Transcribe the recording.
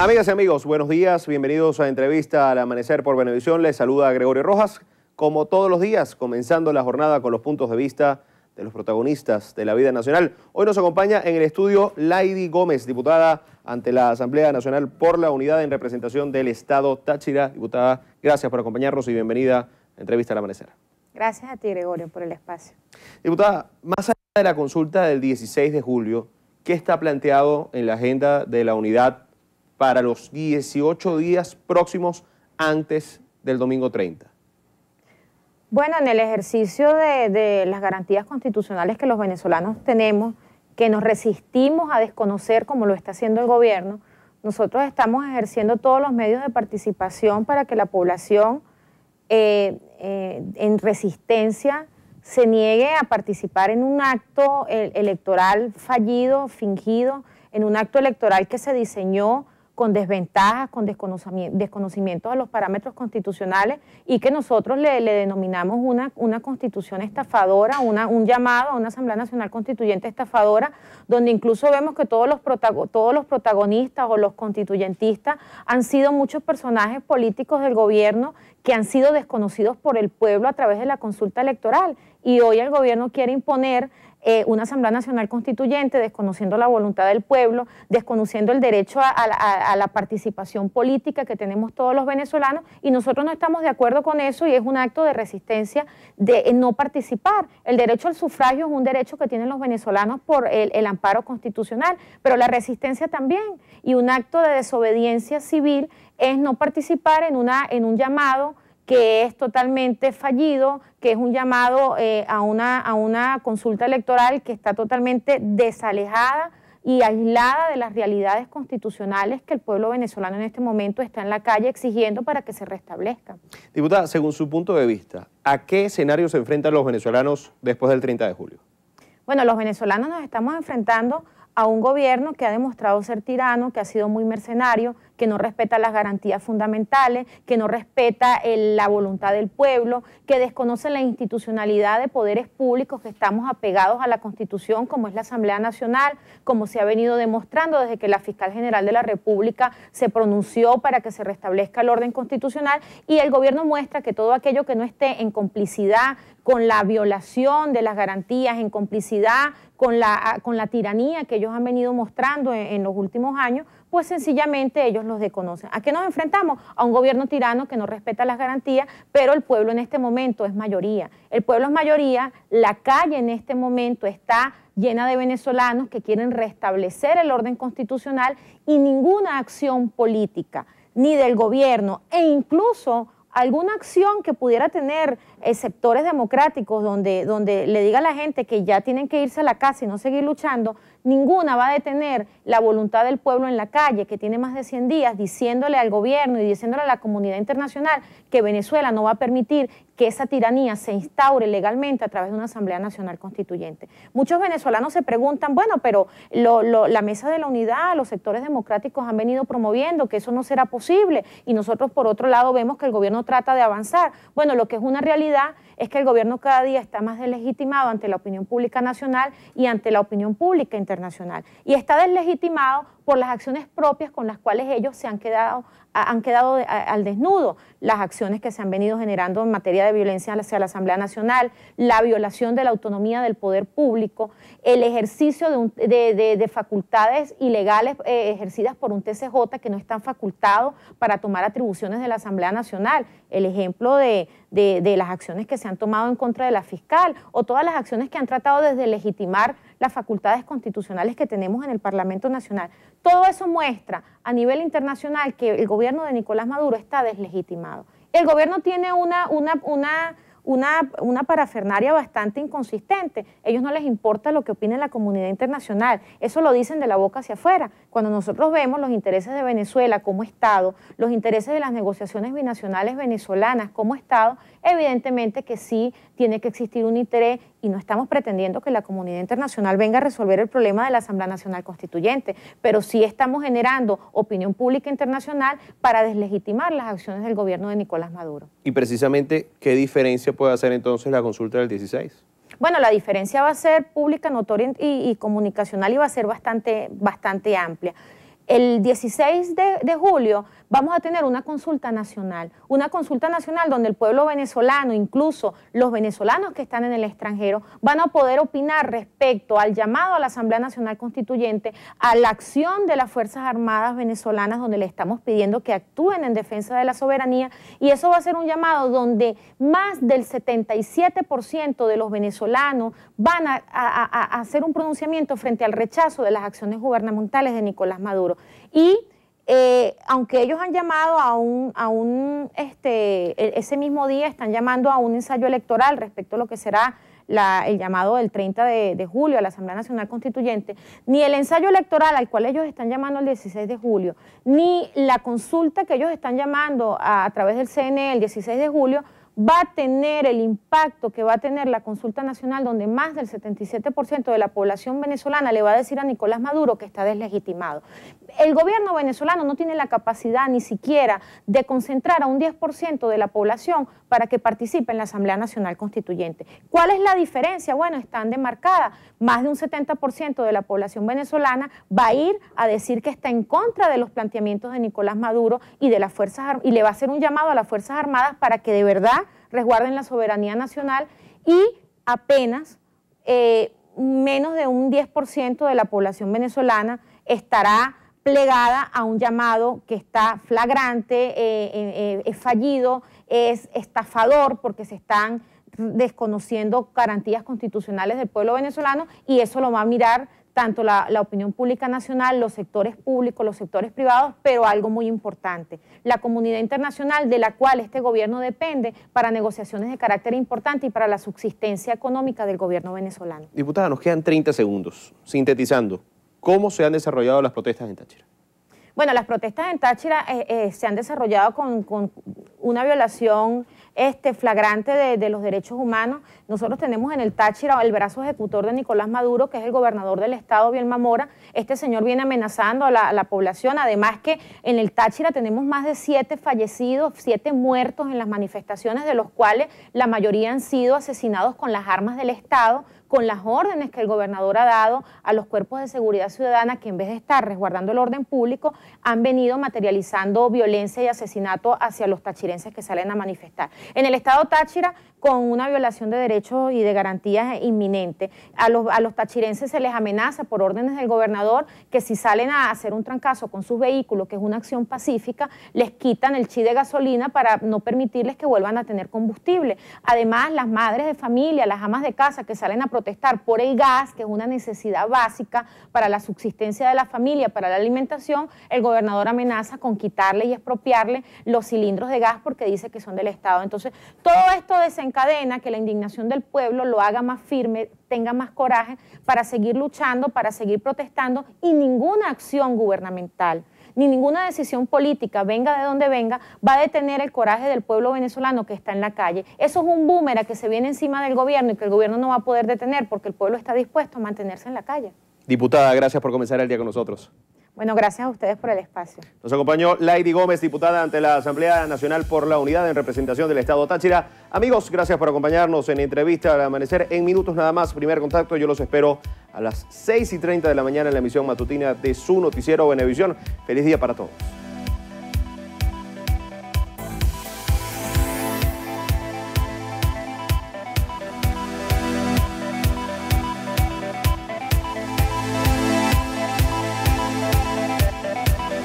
Amigas y amigos, buenos días, bienvenidos a Entrevista al Amanecer por Venevisión. Les saluda Gregorio Rojas, como todos los días, comenzando la jornada con los puntos de vista de los protagonistas de la vida nacional. Hoy nos acompaña en el estudio Laidy Gómez, diputada ante la Asamblea Nacional por la Unidad en representación del Estado Táchira. Diputada, gracias por acompañarnos y bienvenida a Entrevista al Amanecer. Gracias a ti, Gregorio, por el espacio. Diputada, más allá de la consulta del 16 de julio, ¿qué está planteado en la agenda de la Unidad para los 18 días próximos antes del domingo 30? Bueno, en el ejercicio de las garantías constitucionales que los venezolanos tenemos, que nos resistimos a desconocer como lo está haciendo el gobierno, nosotros estamos ejerciendo todos los medios de participación para que la población en resistencia se niegue a participar en un acto electoral fallido, fingido, en un acto electoral que se diseñó con desventajas, con desconocimiento de los parámetros constitucionales y que nosotros le denominamos una constitución estafadora, un llamado a una Asamblea Nacional Constituyente estafadora, donde incluso vemos que todos los protagonistas o los constituyentistas han sido muchos personajes políticos del gobierno que han sido desconocidos por el pueblo a través de la consulta electoral. Y hoy el gobierno quiere imponer una Asamblea Nacional Constituyente, desconociendo la voluntad del pueblo, desconociendo el derecho a la participación política que tenemos todos los venezolanos, y nosotros no estamos de acuerdo con eso y es un acto de resistencia de no participar. El derecho al sufragio es un derecho que tienen los venezolanos por el amparo constitucional, pero la resistencia también, y un acto de desobediencia civil es no participar en un llamado que es totalmente fallido, que es un llamado a una consulta electoral que está totalmente desalejada y aislada de las realidades constitucionales que el pueblo venezolano en este momento está en la calle exigiendo para que se restablezca. Diputada, según su punto de vista, ¿a qué escenario se enfrentan los venezolanos después del 30 de julio? Bueno, los venezolanos nos estamos enfrentando a un gobierno que ha demostrado ser tirano, que ha sido muy mercenario, que no respeta las garantías fundamentales, que no respeta la voluntad del pueblo, que desconoce la institucionalidad de poderes públicos que estamos apegados a la Constitución, como es la Asamblea Nacional, como se ha venido demostrando desde que la Fiscal General de la República se pronunció para que se restablezca el orden constitucional, y el gobierno muestra que todo aquello que no esté en complicidad con la violación de las garantías, en complicidad con la tiranía que ellos han venido mostrando en los últimos años, pues sencillamente ellos los desconocen. ¿A qué nos enfrentamos? A un gobierno tirano que no respeta las garantías, pero el pueblo en este momento es mayoría. El pueblo es mayoría, la calle en este momento está llena de venezolanos que quieren restablecer el orden constitucional, y ninguna acción política, ni del gobierno, e incluso alguna acción que pudiera tener sectores democráticos donde le diga a la gente que ya tienen que irse a la casa y no seguir luchando, ninguna va a detener la voluntad del pueblo en la calle, que tiene más de 100 días diciéndole al gobierno y diciéndole a la comunidad internacional que Venezuela no va a permitir que esa tiranía se instaure legalmente a través de una Asamblea Nacional Constituyente. Muchos venezolanos se preguntan, bueno, pero la Mesa de la Unidad, los sectores democráticos han venido promoviendo que eso no será posible, y nosotros por otro lado vemos que el gobierno trata de avanzar. Bueno, lo que es una realidad es que el gobierno cada día está más deslegitimado ante la opinión pública nacional y ante la opinión pública internacional, y está deslegitimado por las acciones propias con las cuales ellos se han quedado al desnudo, las acciones que se han venido generando en materia de violencia hacia la Asamblea Nacional, la violación de la autonomía del poder público, el ejercicio de facultades ilegales ejercidas por un TCJ que no están facultados para tomar atribuciones de la Asamblea Nacional, el ejemplo de las acciones que se han tomado en contra de la fiscal, o todas las acciones que han tratado de deslegitimar las facultades constitucionales que tenemos en el Parlamento Nacional. Todo eso muestra a nivel internacional que el gobierno de Nicolás Maduro está deslegitimado. El gobierno tiene una parafernaria bastante inconsistente. A ellos no les importa lo que opine la comunidad internacional, eso lo dicen de la boca hacia afuera. Cuando nosotros vemos los intereses de Venezuela como Estado, los intereses de las negociaciones binacionales venezolanas como Estado, evidentemente que sí tiene que existir un interés, y no estamos pretendiendo que la comunidad internacional venga a resolver el problema de la Asamblea Nacional Constituyente, pero sí estamos generando opinión pública internacional para deslegitimar las acciones del gobierno de Nicolás Maduro. Y precisamente, ¿qué diferencia puede hacer entonces la consulta del 16? Bueno, la diferencia va a ser pública, notoria y comunicacional, y va a ser bastante amplia. El 16 de julio vamos a tener una consulta nacional donde el pueblo venezolano, incluso los venezolanos que están en el extranjero, van a poder opinar respecto al llamado a la Asamblea Nacional Constituyente, a la acción de las Fuerzas Armadas venezolanas, donde le estamos pidiendo que actúen en defensa de la soberanía, y eso va a ser un llamado donde más del 77% de los venezolanos van a hacer un pronunciamiento frente al rechazo de las acciones gubernamentales de Nicolás Maduro. Y aunque ellos han llamado ese mismo día están llamando a un ensayo electoral respecto a lo que será el llamado del 30 de julio a la Asamblea Nacional Constituyente, ni el ensayo electoral al cual ellos están llamando el 16 de julio, ni la consulta que ellos están llamando a través del CNE el 16 de julio, va a tener el impacto que va a tener la consulta nacional, donde más del 77% de la población venezolana le va a decir a Nicolás Maduro que está deslegitimado. El gobierno venezolano no tiene la capacidad ni siquiera de concentrar a un 10% de la población para que participe en la Asamblea Nacional Constituyente. ¿Cuál es la diferencia? Bueno, están demarcadas. Más de un 70% de la población venezolana va a ir a decir que está en contra de los planteamientos de Nicolás Maduro y de las Fuerzas Armadas, y le va a hacer un llamado a las Fuerzas Armadas para que de verdad resguarden la soberanía nacional, y apenas menos de un 10% de la población venezolana estará plegada a un llamado que está flagrante, es fallido, es estafador, porque se están desconociendo garantías constitucionales del pueblo venezolano, y eso lo va a mirar tanto la opinión pública nacional, los sectores públicos, los sectores privados, pero algo muy importante, la comunidad internacional de la cual este gobierno depende para negociaciones de carácter importante y para la subsistencia económica del gobierno venezolano. Diputada, nos quedan 30 segundos. Sintetizando, ¿cómo se han desarrollado las protestas en Táchira? Bueno, las protestas en Táchira se han desarrollado con una violación flagrante de los derechos humanos. Nosotros tenemos en el Táchira el brazo ejecutor de Nicolás Maduro, que es el gobernador del estado, Bielma Mora. Este señor viene amenazando a la población, además que en el Táchira tenemos más de 7 fallecidos, 7 muertos en las manifestaciones, de los cuales la mayoría han sido asesinados con las armas del Estado, con las órdenes que el gobernador ha dado a los cuerpos de seguridad ciudadana, que en vez de estar resguardando el orden público, han venido materializando violencia y asesinato hacia los tachirenses que salen a manifestar. En el estado Táchira, con una violación de derechos y de garantías inminente, a los tachirenses se les amenaza por órdenes del gobernador que si salen a hacer un trancazo con sus vehículos, que es una acción pacífica, les quitan el chi de gasolina para no permitirles que vuelvan a tener combustible. Además, las madres de familia, las amas de casa que salen a protestar por el gas, que es una necesidad básica para la subsistencia de la familia, para la alimentación, el gobernador amenaza con quitarle y expropiarle los cilindros de gas porque dice que son del Estado. Entonces, todo esto desencadena que la indignación del pueblo lo haga más firme, tenga más coraje para seguir luchando, para seguir protestando, y ninguna acción gubernamental ni ninguna decisión política, venga de donde venga, va a detener el coraje del pueblo venezolano que está en la calle. Eso es un boomerang que se viene encima del gobierno y que el gobierno no va a poder detener porque el pueblo está dispuesto a mantenerse en la calle. Diputada, gracias por comenzar el día con nosotros. Bueno, gracias a ustedes por el espacio. Nos acompañó Lady Gómez, diputada ante la Asamblea Nacional por la Unidad en representación del Estado Táchira. Amigos, gracias por acompañarnos en Entrevista al Amanecer. En minutos nada más, primer contacto. Yo los espero a las 6:30 de la mañana en la emisión matutina de su noticiero Venevisión. Feliz día para todos.